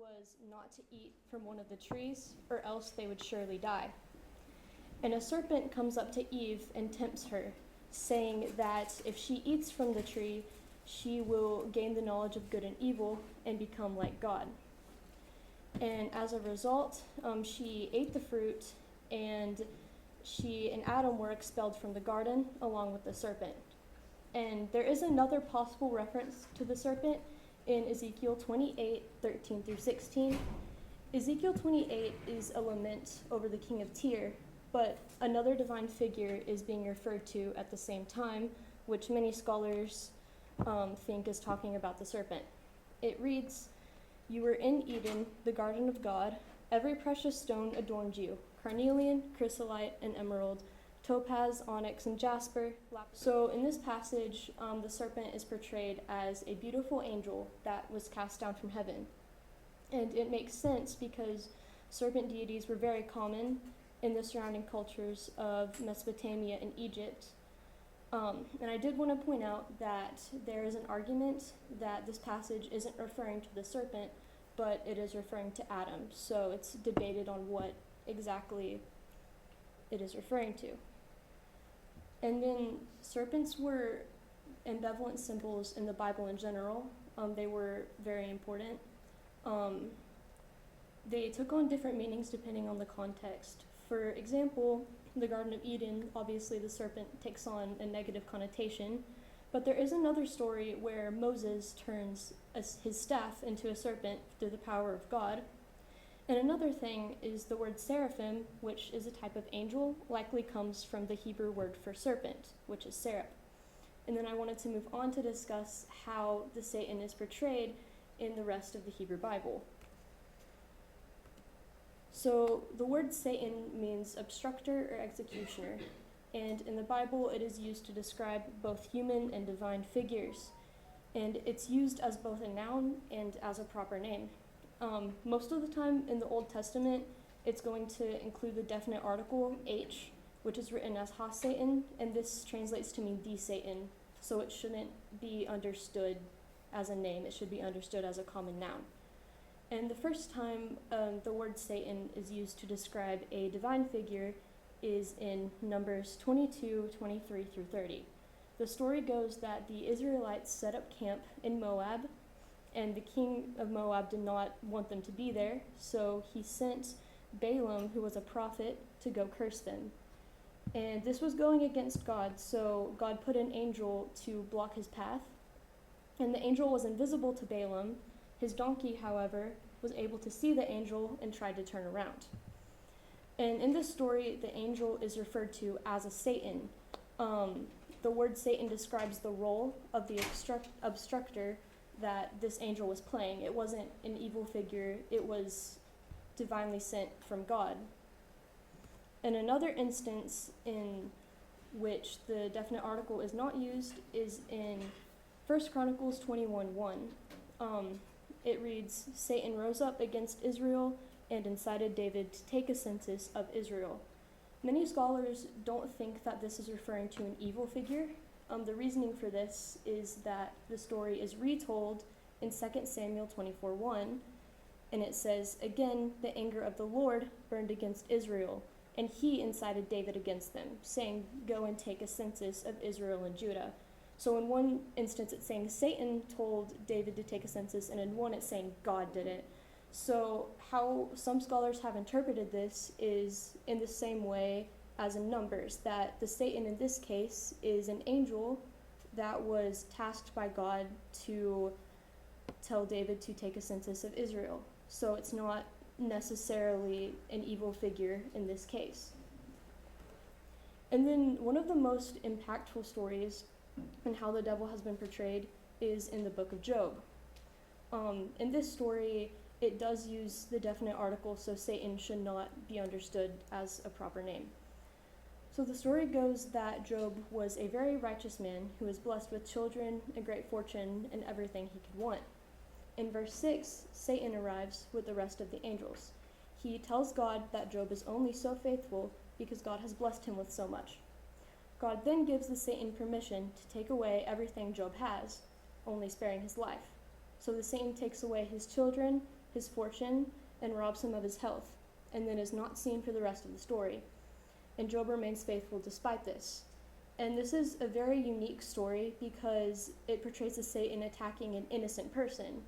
was not to eat from one of the trees, or else they would surely die. And a serpent comes up to Eve and tempts her, saying that if she eats from the tree, she will gain the knowledge of good and evil and become like God. And as a result, she ate the fruit, and she and Adam were expelled from the garden along with the serpent. And there is another possible reference to the serpent in Ezekiel 28:13-16. Ezekiel 28 is a lament over the king of Tyre, but another divine figure is being referred to at the same time, which many scholars think is talking about the serpent. It reads, "You were in Eden, the garden of God. Every precious stone adorned you, carnelian, chrysolite, and emerald, topaz, onyx, and jasper." So in this passage, the serpent is portrayed as a beautiful angel that was cast down from heaven. And it makes sense because serpent deities were very common in the surrounding cultures of Mesopotamia and Egypt. And I did want to point out that there is an argument that this passage isn't referring to the serpent, but it is referring to Adam. So it's debated on what exactly it is referring to. And then serpents were ambivalent symbols in the Bible in general. They were very important. They took on different meanings depending on the context. For example, the Garden of Eden, obviously the serpent takes on a negative connotation, but there is another story where Moses turns his staff into a serpent through the power of God. And another thing is the word seraphim, which is a type of angel, likely comes from the Hebrew word for serpent, which is seraph. And then I wanted to move on to discuss how the Satan is portrayed in the rest of the Hebrew Bible. So the word Satan means obstructor or executioner, and in the Bible it is used to describe both human and divine figures, and it's used as both a noun and as a proper name. Most of the time in the Old Testament, it's going to include the definite article, H, which is written as Ha-Satan, and this translates to mean the Satan, so it shouldn't be understood as a name, it should be understood as a common noun. And the first time the word Satan is used to describe a divine figure is in Numbers 22:23-30. The story goes that the Israelites set up camp in Moab, and the king of Moab did not want them to be there, so he sent Balaam, who was a prophet, to go curse them. And this was going against God, so God put an angel to block his path, and the angel was invisible to Balaam. His donkey, however, was able to see the angel and tried to turn around. And in this story, the angel is referred to as a Satan. The word Satan describes the role of the obstructor that this angel was playing. It wasn't an evil figure, it was divinely sent from God. And another instance in which the definite article is not used is in 1 Chronicles 21:1. It reads, "Satan rose up against Israel and incited David to take a census of Israel." Many scholars don't think that this is referring to an evil figure. The reasoning for this is that the story is retold in 2 Samuel 24:1, and it says, "Again, the anger of the Lord burned against Israel, and he incited David against them, saying, 'Go and take a census of Israel and Judah.'" So in one instance it's saying Satan told David to take a census, and in one it's saying God did it. So how some scholars have interpreted this is in the same way as in Numbers, that the Satan in this case is an angel that was tasked by God to tell David to take a census of Israel. So it's not necessarily an evil figure in this case. And then one of the most impactful stories and how the devil has been portrayed is in the book of Job. In this story, it does use the definite article, so Satan should not be understood as a proper name. So the story goes that Job was a very righteous man who was blessed with children, a great fortune, and everything he could want. In verse 6, Satan arrives with the rest of the angels. He tells God that Job is only so faithful because God has blessed him with so much. God then gives the Satan permission to take away everything Job has, only sparing his life. So the Satan takes away his children, his fortune, and robs him of his health, and then is not seen for the rest of the story. And Job remains faithful despite this. And this is a very unique story because it portrays a Satan attacking an innocent person.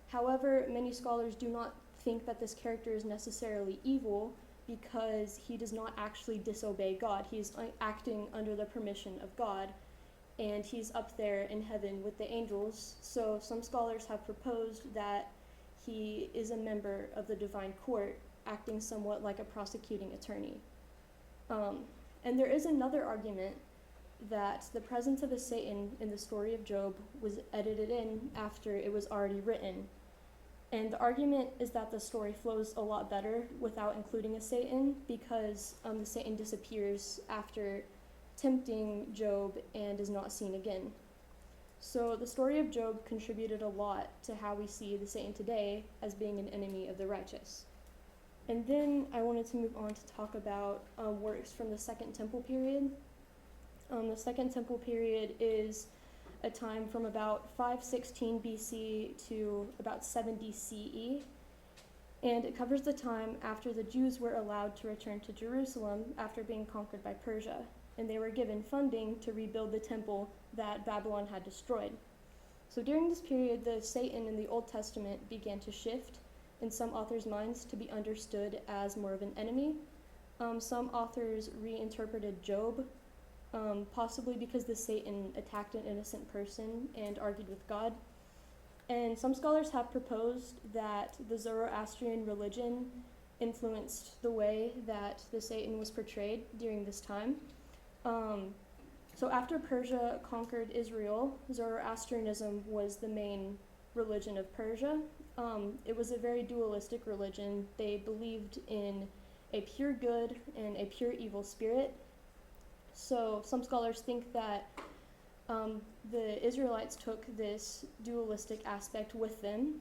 However, many scholars do not think that this character is necessarily evil because he does not actually disobey God. He's acting under the permission of God, and he's up there in heaven with the angels. So some scholars have proposed that he is a member of the divine court, acting somewhat like a prosecuting attorney. And there is another argument that the presence of a Satan in the story of Job was edited in after it was already written. And the argument is that the story flows a lot better without including a Satan because the Satan disappears after tempting Job and is not seen again. So the story of Job contributed a lot to how we see the Satan today as being an enemy of the righteous. And then I wanted to move on to talk about works from the Second Temple period. The Second Temple period is a time from about 516 BC to about 70 CE, and it covers the time after the Jews were allowed to return to Jerusalem after being conquered by Persia, and they were given funding to rebuild the temple that Babylon had destroyed. So during this period, the Satan in the Old Testament began to shift in some authors' minds to be understood as more of an enemy. Some authors reinterpreted Job, possibly because the Satan attacked an innocent person and argued with God. And some scholars have proposed that the Zoroastrian religion influenced the way that the Satan was portrayed during this time. So after Persia conquered Israel, Zoroastrianism was the main religion of Persia. It was a very dualistic religion. They believed in a pure good and a pure evil spirit. So some scholars think that the Israelites took this dualistic aspect with them.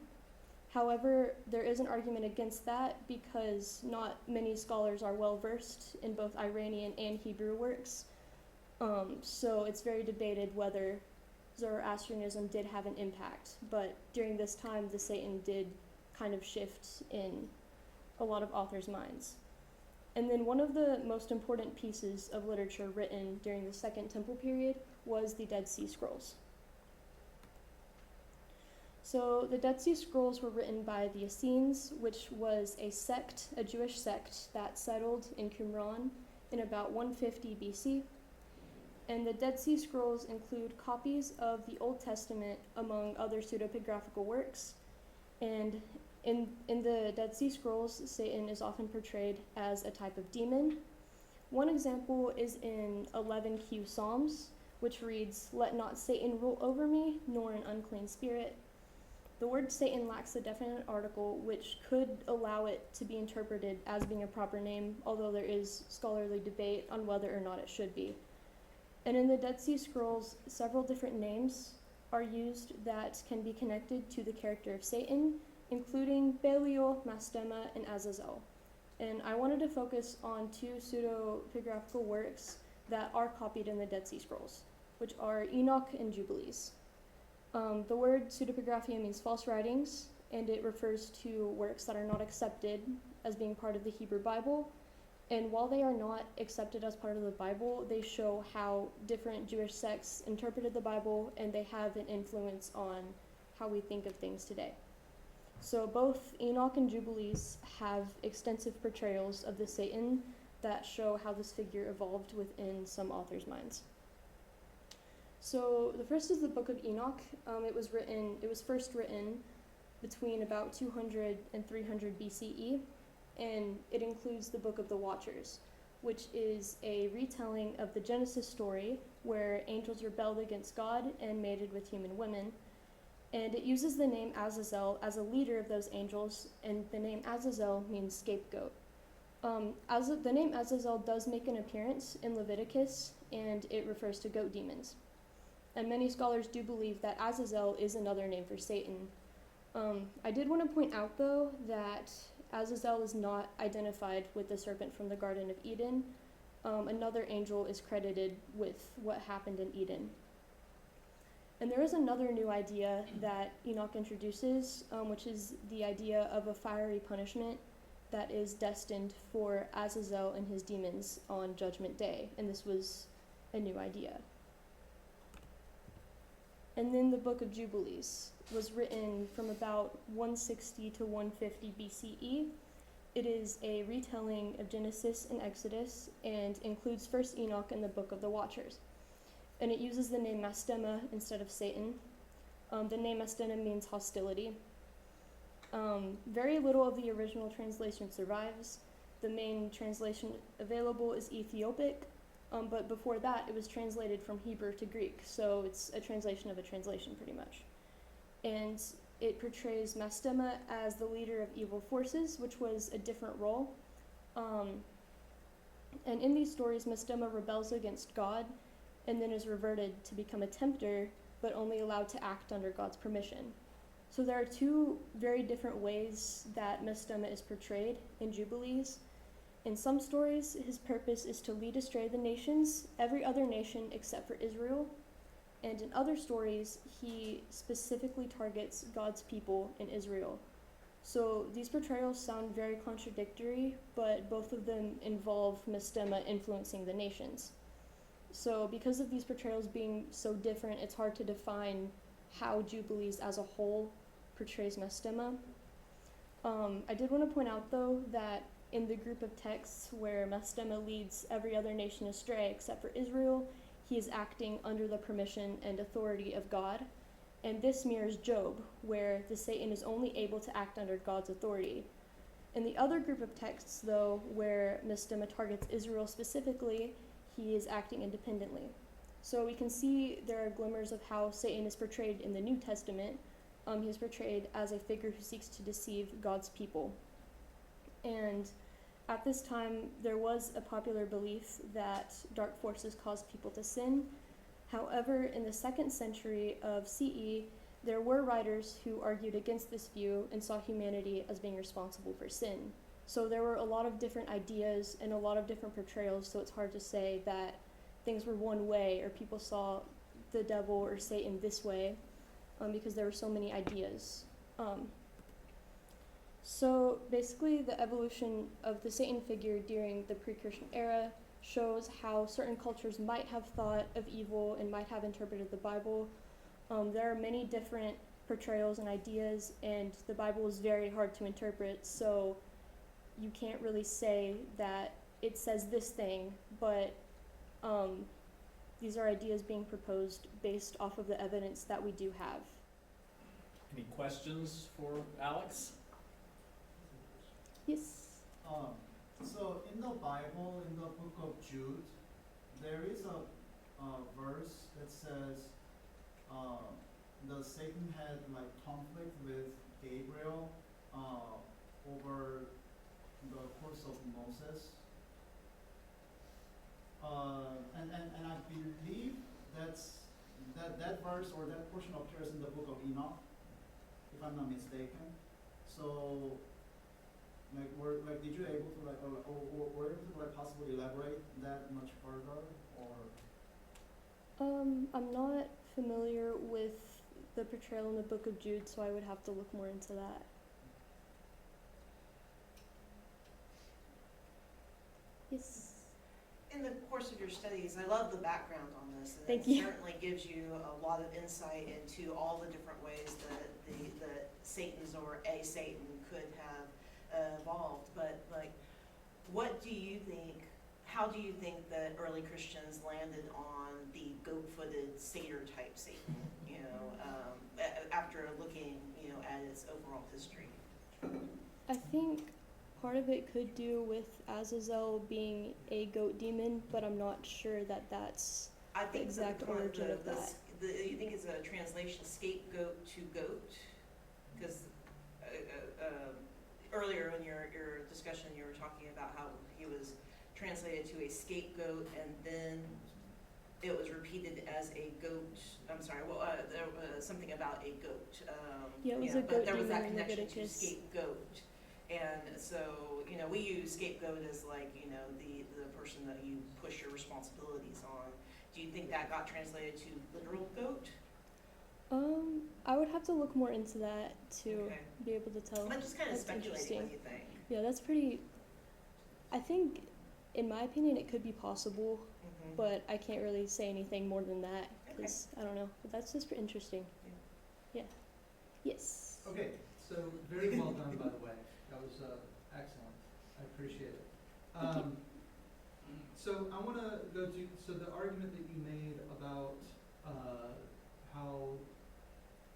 However, there is an argument against that because not many scholars are well versed in both Iranian and Hebrew works. So it's very debated whether Zoroastrianism did have an impact. But during this time, the Satan did kind of shift in a lot of authors' minds. And then one of the most important pieces of literature written during the Second Temple period was the Dead Sea Scrolls. So the Dead Sea Scrolls were written by the Essenes, which was a sect, a Jewish sect that settled in Qumran in about 150 BC. And the Dead Sea Scrolls include copies of the Old Testament among other pseudepigraphical works. And in the Dead Sea Scrolls, Satan is often portrayed as a type of demon. One example is in 11Q Psalms, which reads, "Let not Satan rule over me, nor an unclean spirit." The word Satan lacks a definite article, which could allow it to be interpreted as being a proper name, although there is scholarly debate on whether or not it should be. And in the Dead Sea Scrolls, several different names are used that can be connected to the character of Satan, including Belial, Mastema, and Azazel. And I wanted to focus on two pseudepigraphical works that are copied in the Dead Sea Scrolls, which are Enoch and Jubilees. The word pseudepigraphia means false writings, and it refers to works that are not accepted as being part of the Hebrew Bible. And while they are not accepted as part of the Bible, they show how different Jewish sects interpreted the Bible, and they have an influence on how we think of things today. So both Enoch and Jubilees have extensive portrayals of the Satan that show how this figure evolved within some authors' minds. So the first is the Book of Enoch. It was first written between about 200 and 300 BCE, and it includes the Book of the Watchers, which is a retelling of the Genesis story where angels rebelled against God and mated with human women. And it uses the name Azazel as a leader of those angels, and the name Azazel means scapegoat. The name Azazel does make an appearance in Leviticus, and it refers to goat demons. And many scholars do believe that Azazel is another name for Satan. I did want to point out, though, that Azazel is not identified with the serpent from the Garden of Eden. Another angel is credited with what happened in Eden. And there is another new idea that Enoch introduces, which is the idea of a fiery punishment that is destined for Azazel and his demons on Judgment Day. And this was a new idea. And then the Book of Jubilees was written from about 160 to 150 BCE. It is a retelling of Genesis and Exodus and includes First Enoch and the Book of the Watchers. And it uses the name Mastema instead of Satan. The name Mastema means hostility. Very little of the original translation survives. The main translation available is Ethiopic, but before that it was translated from Hebrew to Greek, so it's a translation of a translation pretty much. And it portrays Mastema as the leader of evil forces, which was a different role. And in these stories, Mastema rebels against God and then is reverted to become a tempter, but only allowed to act under God's permission. So there are two very different ways that Mastema is portrayed in Jubilees. In some stories, his purpose is to lead astray the nations, every other nation except for Israel. And in other stories, he specifically targets God's people in Israel. So these portrayals sound very contradictory, but both of them involve Mastema influencing the nations. So because of these portrayals being so different, it's hard to define how Jubilees as a whole portrays Mastema. I did want to point out, though, that in the group of texts where Mastema leads every other nation astray except for Israel, he is acting under the permission and authority of God. And this mirrors Job, where the Satan is only able to act under God's authority. In the other group of texts, though, where Mastema targets Israel specifically, he is acting independently. So we can see there are glimmers of how Satan is portrayed in the New Testament. He is portrayed as a figure who seeks to deceive God's people. And at this time, there was a popular belief that dark forces caused people to sin. However, in the 2nd century of CE, there were writers who argued against this view and saw humanity as being responsible for sin. So there were a lot of different ideas and a lot of different portrayals, so it's hard to say that things were one way or people saw the devil or Satan this way, because there were so many ideas. So basically the evolution of the Satan figure during the pre-Christian era shows how certain cultures might have thought of evil and might have interpreted the Bible. There are many different portrayals and ideas, and the Bible is very hard to interpret, so you can't really say that it says this thing, but these are ideas being proposed based off of the evidence that we do have. Any questions for Alex? Yes. So in the Bible, in the book of Jude, there is a verse that says the Satan had like conflict with Gabriel over the course of Moses. And I believe that verse or that portion appears in the book of Enoch, if I'm not mistaken. So did you able to or were able to possibly elaborate that much further, or? I'm not familiar with the portrayal in the book of Jude, so I would have to look more into that. Yes. In the course of your studies, I love the background on this. And Thank it you. certainly gives you a lot of insight into all the different ways that the Satans or a Satan could have evolved. But what do you think? How do you think that early Christians landed on the goat-footed satyr-type Satan? After looking, at its overall history. I think part of it could do with Azazel being a goat demon, but I'm not sure that that's the exact origin of that. You think it's a translation, scapegoat to goat? Because earlier in your discussion, you were talking about how he was translated to a scapegoat, and then it was repeated as a goat. I'm sorry. Well, there was something about a goat. Yeah, it was a goat but there was demon that in connection to Leviticus. scapegoat, and so we use scapegoat as the person that you push your responsibilities on. Do you think that got translated to literal goat? I would have to look more into that to Okay. be able to tell. I'm just kind of That's speculating what interesting. you think. Yeah, that's pretty. I think, in my opinion, it could be possible, Mhm. but I can't really say anything more than that Okay. because I don't know. But that's just interesting. Yeah. Yes. Okay, so very well done, by the way. That was excellent. I appreciate it. Thank you. So I want to go to, so the argument that you made about how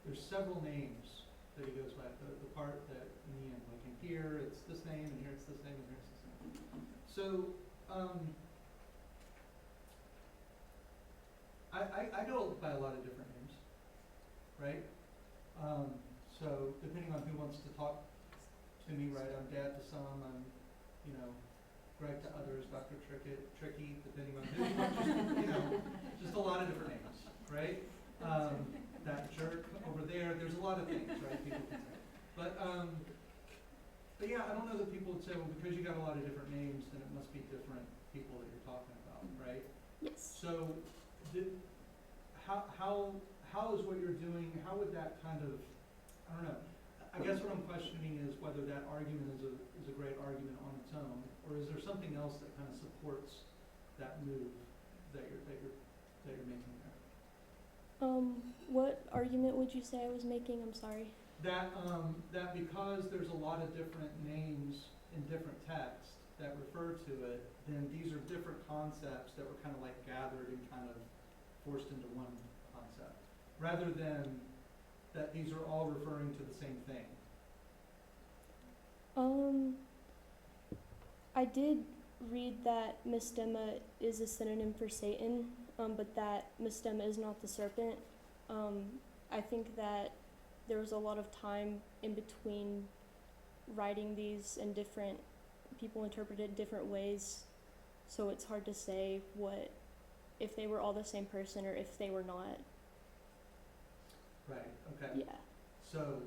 there's several names that he goes by. The part that in the end, like in here it's this name, and here it's this name, and here it's this name. So I go by a lot of different names, right? So depending on who wants to talk to me, right? I'm Dad to some, I'm, Greg to others, Dr. Tricky, depending on who, just a lot of different names, right? That jerk over there, there's a lot of things, right? People can say. But yeah, I don't know that people would say, well, because you got a lot of different names, then it must be different people that you're talking about, right? Yes. So, how is what you're doing, how would that kind of, I don't know, I guess what I'm questioning is whether that argument is a great argument on its own, or is there something else that kind of supports that move that you're making there? What argument would you say I was making? I'm sorry. That because there's a lot of different names in different texts that refer to it, then these are different concepts that were kind of like gathered and kind of forced into one concept, rather than that these are all referring to the same thing. I did read that Mistema is a synonym for Satan, but that Mistema is not the serpent. I think that there was a lot of time in between writing these, and different people interpreted different ways, so it's hard to say if they were all the same person or if they were not. Right, okay. Yeah. So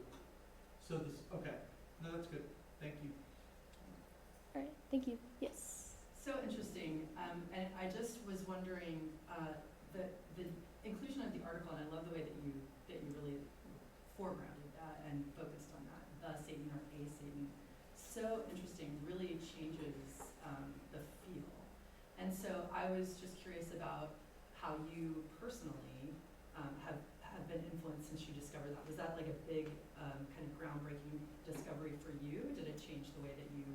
this, okay, no, that's good, thank you. All right. Thank you. Yes. So interesting, and I just was wondering, the inclusion of the article, and I love the way that you really foregrounded that and focused on that, the Satan or a Satan. So interesting, really changes the feel. And so I was just curious about how you personally have been influenced since you discovered that. Was that like a big kind of groundbreaking discovery for you? Did it change the way that you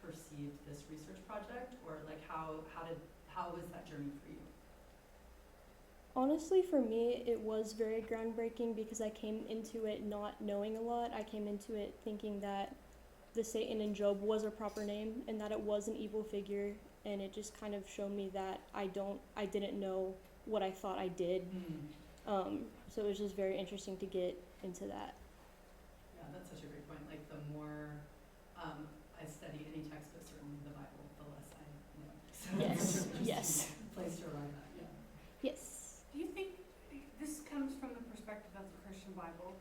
perceived this research project, or like how was that journey for you? Honestly, for me, it was very groundbreaking because I came into it not knowing a lot. I came into it thinking that the Satan in Job was a proper name and that it was an evil figure, and it just kind of showed me that I didn't know what I thought I did. So it was just very interesting to get into that. Yeah, that's such a great point. Like the more I study any textbook, certainly the Bible, the less I know. So Yes. Yes. Place to arrive at, yeah. Yes. Do you think, this comes from the perspective of the Christian Bible,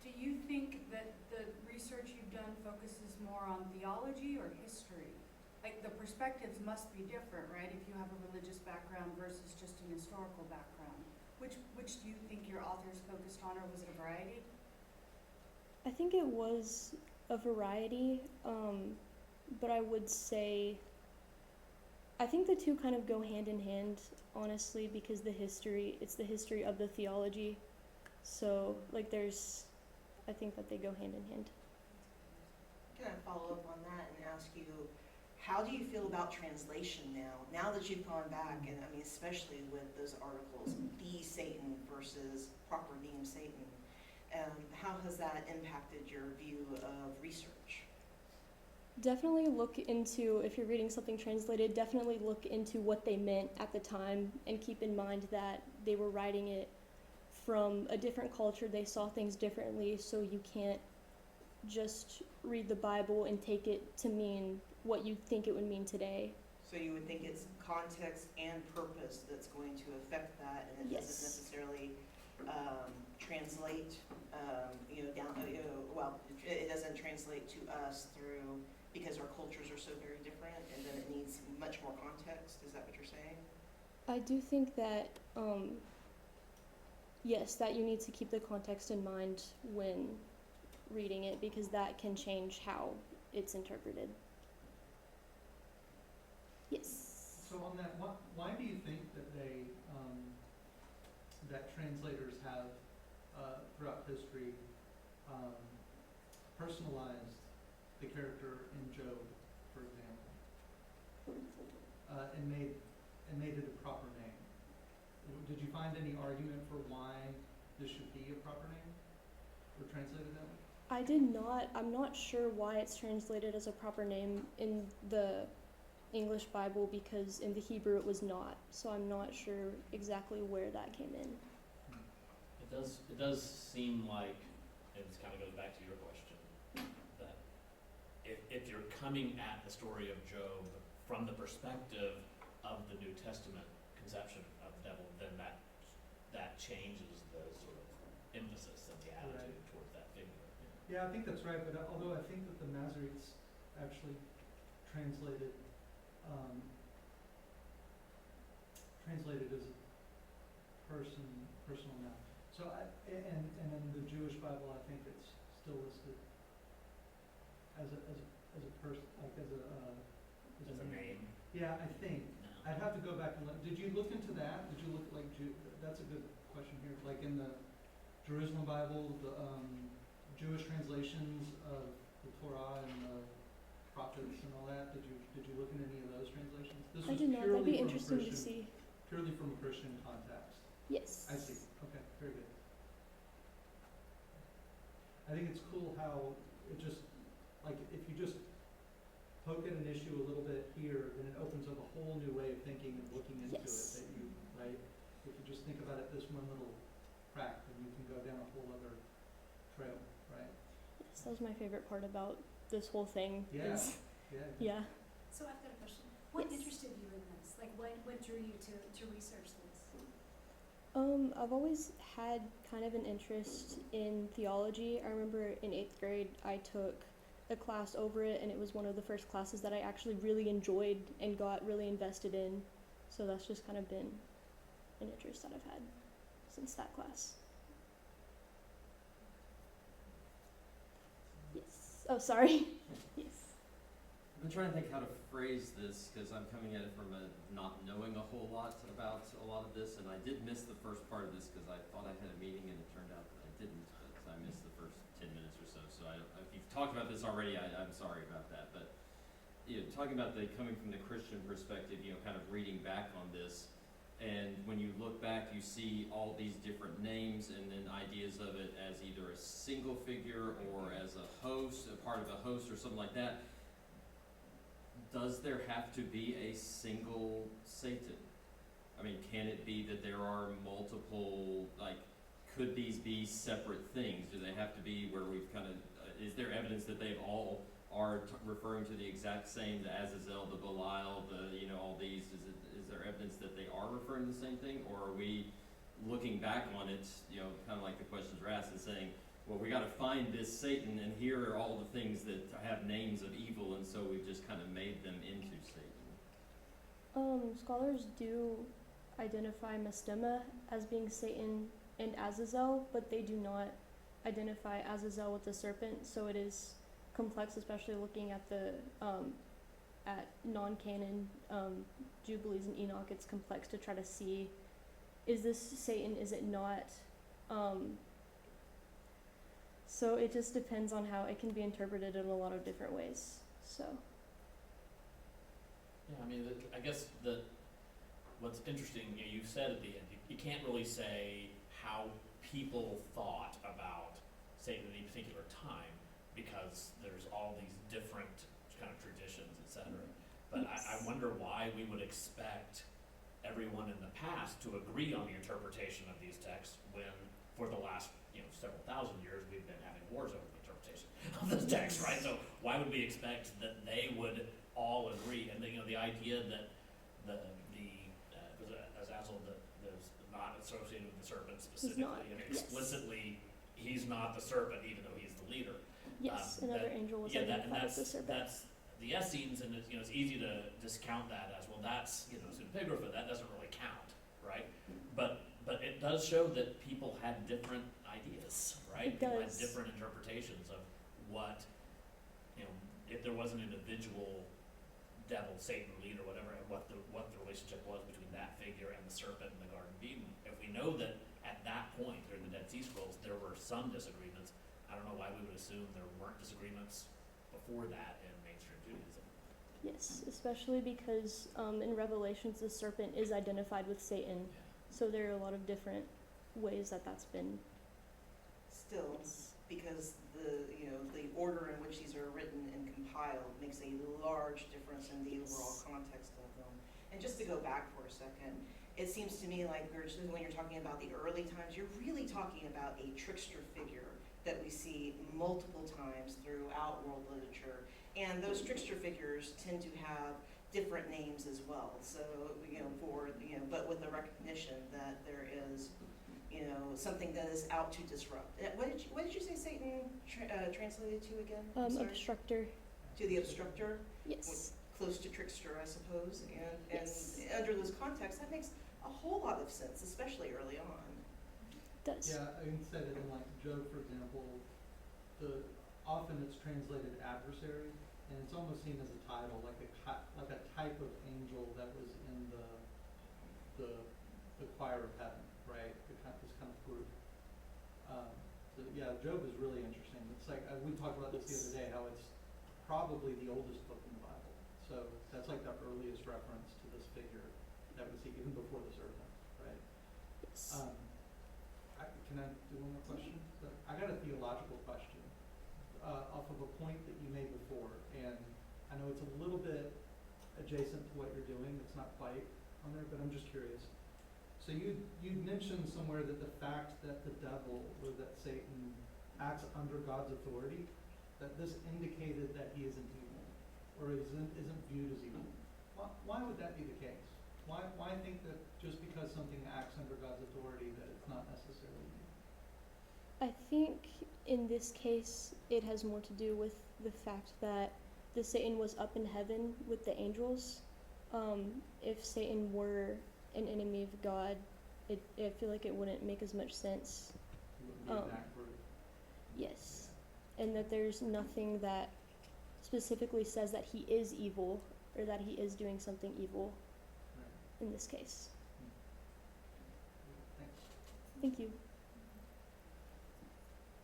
do you think that the research you've done focuses more on theology or history? Like the perspectives must be different, right, if you have a religious background versus just an historical background? Which do you think your authors focused on, or was it a variety? I think it was a variety, but I would say I think the two kind of go hand in hand, honestly, because it's the history of the theology. So, like, I think that they go hand in hand. Can I follow up on that and ask you, how do you feel about translation now that you've gone back, and I mean, especially with those articles, the Satan versus proper name Satan, how has that impacted your view of research? Definitely look into, if you're reading something translated, definitely look into what they meant at the time, and keep in mind that they were writing it from a different culture. They saw things differently, so you can't just read the Bible and take it to mean what you think it would mean today. So you would think it's context and purpose that's going to affect that, and it Yes. doesn't necessarily translate, it doesn't translate to us through, because our cultures are so very different, and then it needs much more context. Is that what you're saying? I do think that yes, that you need to keep the context in mind when reading it, because that can change how it's interpreted. Yes. So on that, why do you think that that translators have, throughout history, personalized the character in Job, for example, and made it a proper name? Did you find any argument for why this should be a proper name, or translated that way? I did not. I'm not sure why it's translated as a proper name in the English Bible, because in the Hebrew it was not. So I'm not sure exactly where that came in. It does seem like, and this kind of goes back to your question, that if you're coming at the story of Job from the perspective of the New Testament conception of the devil, then that changes the sort of emphasis and the attitude towards that figure. Yeah, I think that's right, but although I think that the Masoretes actually translated as a personal noun. So and in the Jewish Bible, I think it's still listed as a person, like as As a name. Yeah, I think. No. I'd have to go back and look. Did you look into that? Did you look like that's a good question here. Like in the Jerusalem Bible, the Jewish translations of the Torah and the prophets and all that. Did you look in any of those translations? This I was did not. That'd be purely from a interesting to Christian, see. purely from a Christian context. Yes. I see. Okay, very good. I think it's cool how it just, like, if you just poke at an issue a little bit here, then it opens up a whole new way of thinking and looking into it Yes. that you, right? If you just think about it this one little crack, then you can go down a whole other trail, right? Yes, that was my favorite part about this whole thing. Yeah. Is, Yeah. yeah. So I've got a question. What Yes. interested you in this? Like, what drew you to research this? I've always had kind of an interest in theology. I remember in 8th grade I took a class over it, and it was one of the first classes that I actually really enjoyed and got really invested in. So that's just kind of been an interest that I've had since that class. Yes. Oh, sorry. Yes. I've been trying to think how to phrase this because I'm coming at it from a not knowing a whole lot about a lot of this, and I did miss the first part of this because I thought I had a meeting and it turned out that I didn't, but I missed the first 10 minutes or so. So if you've talked about this already, I'm sorry about that. But talking about the coming from the Christian perspective, kind of reading back on this, and when you look back, you see all these different names and then ideas of it as either a single figure or as a host, a part of a host or something like that. Does there have to be a single Satan? I mean, can it be that there are multiple, could these be separate things? Do they have to be where we've kind of, is there evidence that they all are referring to the exact same, the Azazel, the Belial, all these? Is there evidence that they are referring to the same thing? Or are we looking back on it, kind of like the questions were asked and saying, well, we got to find this Satan, and here are all the things that have names of evil, and so we've just kind of made them into Satan. Scholars do identify Mastema as being Satan and Azazel, but they do not identify Azazel with the serpent, so it is complex, especially looking at the at non-canon Jubilees and Enoch. It's complex to try to see, is this Satan, is it not? So it just depends on how it can be interpreted in a lot of different ways. So. Yeah, I mean, I guess what's interesting, you said at the end, you can't really say how people thought about Satan at any particular time because there's all these different kind of traditions, etc. But Yes. I wonder why we would expect everyone in the past to agree on the interpretation of these texts when, for the last several thousand years, we've been having wars over the interpretation of this text, right? So why would we expect that they would all agree? And the idea that the Azazel is not associated with the serpent specifically, not, and yes. explicitly he's not the serpent, even though he's the leader. Yes, another angel was identified as the serpent. That's the Essenes, and it's easy to discount that as, well, that's pseudepigrapha, that doesn't really count, right? But but it does show that people had different ideas, right? It People had does. different interpretations of what, if there was an individual devil, Satan, leader, whatever, and what the relationship was between that figure and the serpent in the Garden of Eden. If we know that at that point during the Dead Sea Scrolls there were some disagreements, I don't know why we would assume there weren't disagreements before that in mainstream Judaism. Yes, especially because in Revelations the serpent is identified with Satan, so there are a lot of different ways that that's been. Still, because the order in which these are written and compiled makes a large difference in the overall context of them. And just to go back for a second, it seems to me like when you're talking about the early times, you're really talking about a trickster figure that we see multiple times throughout world literature. And those trickster figures tend to have different names as well. So, but with the recognition that there is, something that is out to disrupt. What did you say Satan translated to again? I'm sorry. Obstructor. To the obstructor? Yes. Close to trickster, I suppose. And Yes. under those contexts, that makes a whole lot of sense, especially early on. Does. Yeah, I can say that in like Job, for example, often it's translated adversary, and it's almost seen as a title, like a type of angel that was in the choir of heaven, right? This kind of group. So yeah, Job is really interesting. It's like we talked about this the other day, how it's probably the oldest book in the Bible. So that's like the earliest reference to this figure that we see even before the serpent, right? Yes. Can I do one more question? I got a theological question off of a point that you made before, and I know it's a little bit adjacent to what you're doing. It's not quite on there, but I'm just curious. So you mentioned somewhere that the fact that the devil or that Satan acts under God's authority, that this indicated that he isn't evil or isn't viewed as evil. Why would that be the case? Why think that just because something acts under God's authority that it's not necessarily evil? I think in this case it has more to do with the fact that the Satan was up in heaven with the angels. If Satan were an enemy of God, I feel like it wouldn't make as much sense. It wouldn't be that group. Yes. And that there's nothing that specifically says that he is evil or that he is doing something evil Right. in this case. Thanks. Thank you.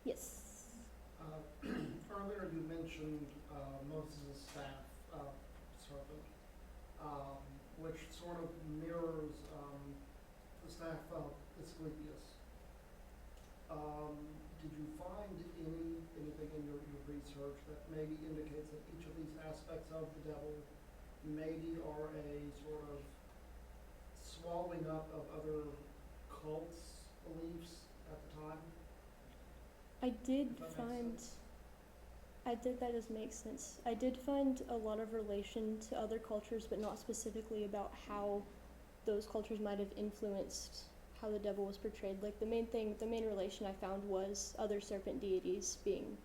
Yes. Earlier you mentioned Moses' staff serpent, which sort of mirrors the staff of Asclepius. Did you find anything in your research that maybe indicates that each of these aspects of the devil maybe are a sort of swallowing up of other cults' beliefs at the time? That does make sense. I did find a lot of relation to other cultures, but not specifically about how those cultures might have influenced how the devil was portrayed. Like the main relation I found was other serpent deities being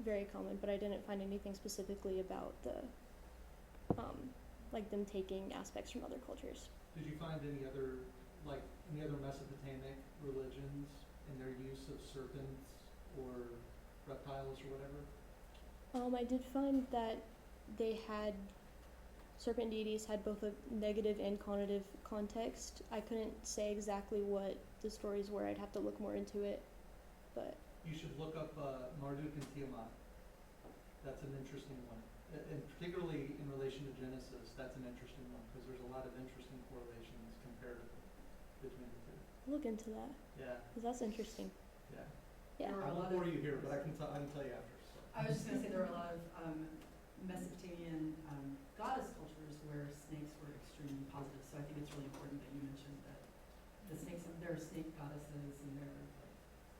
very common, but I didn't find anything specifically about them taking aspects from other cultures. Did you find any other Mesopotamic religions in their use of serpents or reptiles or whatever? I did find that serpent deities had both a negative and connotative context. I couldn't say exactly what the stories were. I'd have to look more into it, but. You should look up Marduk and Tiamat. That's an interesting one. And particularly in relation to Genesis, that's an interesting one because there's a lot of interesting correlations comparatively between the two. Look into that, Yeah, because that's interesting. yeah. Yeah. There are I a won't lot bore of- you here, but I can tell you after. So. I was just gonna say there are a lot of Mesopotamian goddess cultures where snakes were extremely positive, so I think it's really important that you mentioned that there are snake goddesses and they're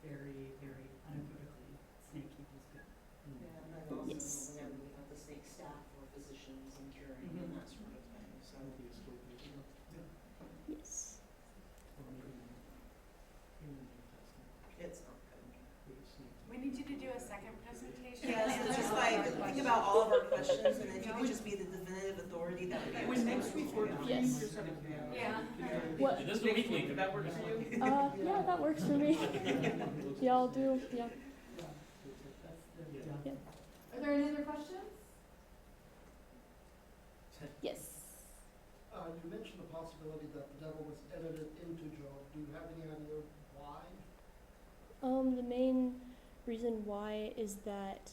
very, very unequivocally snake equals good. Yeah, and then also Yes. whenever we have the snake staff for physicians and curing Mhm. and that sort of thing, so. Yes. It's not good. We need you to do a second presentation. Yes, it's just like, think about all of our questions, and if you could just be the definitive authority worthy that would be. When next week we're Yes. just gonna be out. Yeah. What? Is this the weekly? Could that work for you? Yeah, that works for me. Yeah, I'll do. Yeah. Yeah. Are there any other questions? Yes. You mentioned the possibility that the devil was edited into Job. Do you have any idea why? The main reason why is that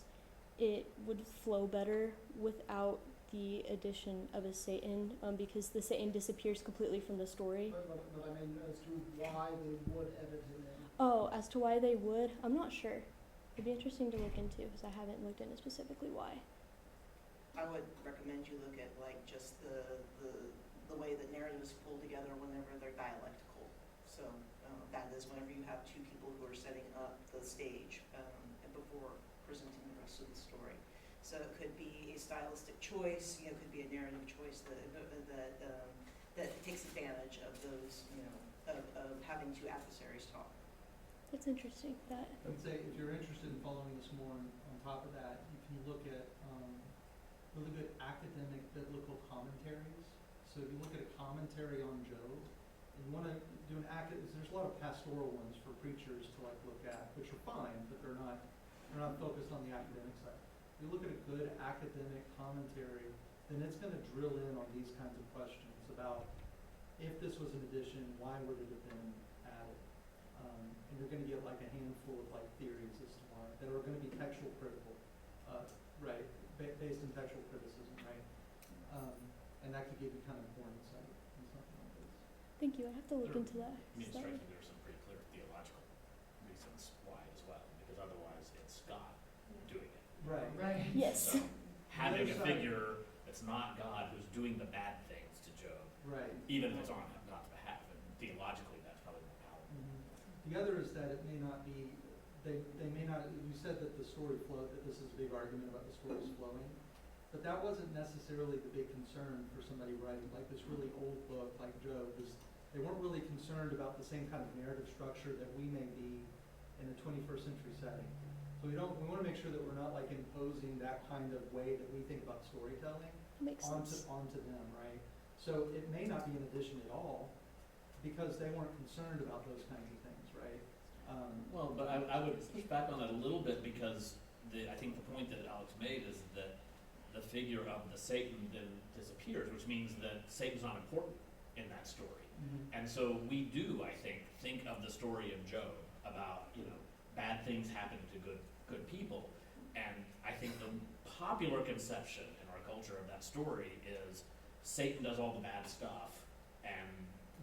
it would flow better without the addition of a Satan, because the Satan disappears completely from the story. But I mean, as to why they would edit him in. Oh, as to why they would, I'm not sure. It'd be interesting to look into because I haven't looked into specifically why. I would recommend you look at like just the way that narratives pull together whenever they're dialectical. So that is whenever you have two people who are setting up the stage before presenting the rest of the story. So it could be a stylistic choice, it could be a narrative choice that takes advantage of those, of having two adversaries talk. That's interesting. That. I would say if you're interested in following this more on top of that, you can look at really good academic biblical commentaries. So if you look at a commentary on Job, and you want to do there's a lot of pastoral ones for preachers to like look at, which are fine, but they're not focused on the academic side. If you look at a good academic commentary, then it's going to drill in on these kinds of questions about if this was an addition, why would it have been added? And you're going to get like a handful of like theories as to why that are going to be textual critical, right? Based in textual criticism, right? And that could give you kind of more insight in something like this. Thank you. I have to look There- into that. I mean, it So- strikes me there are some pretty clear theological reasons why as well, because otherwise it's God doing it. Right. Right. Yes. So having a There's a- figure that's not God who's doing the bad things to Job, Right. even if it's on God's behalf, and theologically that's probably more powerful. The other is that it may not be, they may not, you said that the story flowed, that this is a big argument about the stories flowing, but that wasn't necessarily the big concern for somebody writing like this really old book like Job. They weren't really concerned about the same kind of narrative structure that we may be in a 21st century setting. So we want to make sure that we're not like imposing that kind of way that we think about storytelling Makes sense. onto them, right? So it may not be an addition at all because they weren't concerned about those kinds of things, right? Well, but I would push back on that a little bit because I think the point that Alex made is that the figure of the Satan then disappears, which means that Satan's not important in that story. And so we do, I think of the story of Job about, bad things happen to good people. And I think the popular conception in our culture of that story is Satan does all the bad stuff and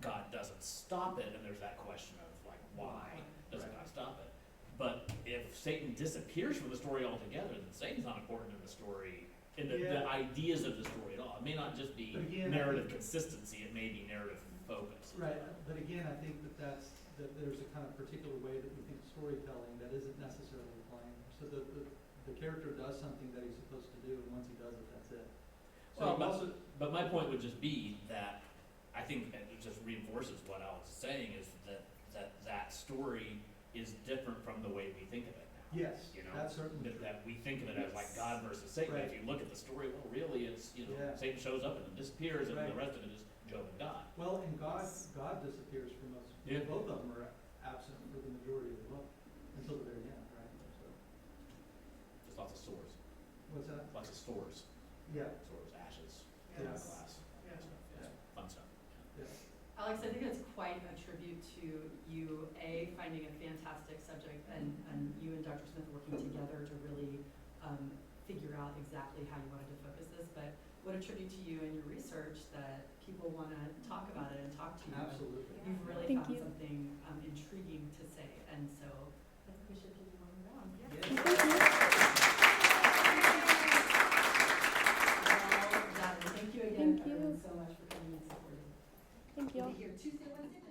God doesn't stop it, and there's that question of like, why doesn't God stop it? But if Satan disappears from the story altogether, then Satan's not important in the story, in the ideas of the story at all. It may not just be narrative consistency, it may be narrative focus. Right, but again, I think that there's a kind of particular way that we think storytelling that isn't necessarily applying. So the character does something that he's supposed to do, and once he does it, that's it. So Well, but my point would just be that I think it just reinforces what Alex is saying is that story is different from the way we think of it now. Yes, You know, that's certainly true. that we think of it as like God versus Satan. Right. If you look at the story, well, really, it's Satan shows up and then disappears, and Right. the rest of it is Job and God. Well, and God disappears from us. Yeah. Both of them are absent for the majority of the book until the very end, right? So, Just lots of swords, what's that? lots of swords, Yeah. swords, ashes, Yes. glass, Yeah. stuff, fun stuff. Yeah. Alex, I think that's quite a tribute to you, finding a fantastic subject, and you and Dr. Smith working together to really figure out exactly how you wanted to focus this, but what a tribute to you and your research that people want to talk about it and talk to you. Absolutely. You've really Thank found you. something intriguing to say, and so I think we should give you one round. Yeah. Thank you. Well done. Thank you again, Thank you. everyone, so much for coming and supporting. Thank you. We'll be here Tuesday, Wednesday,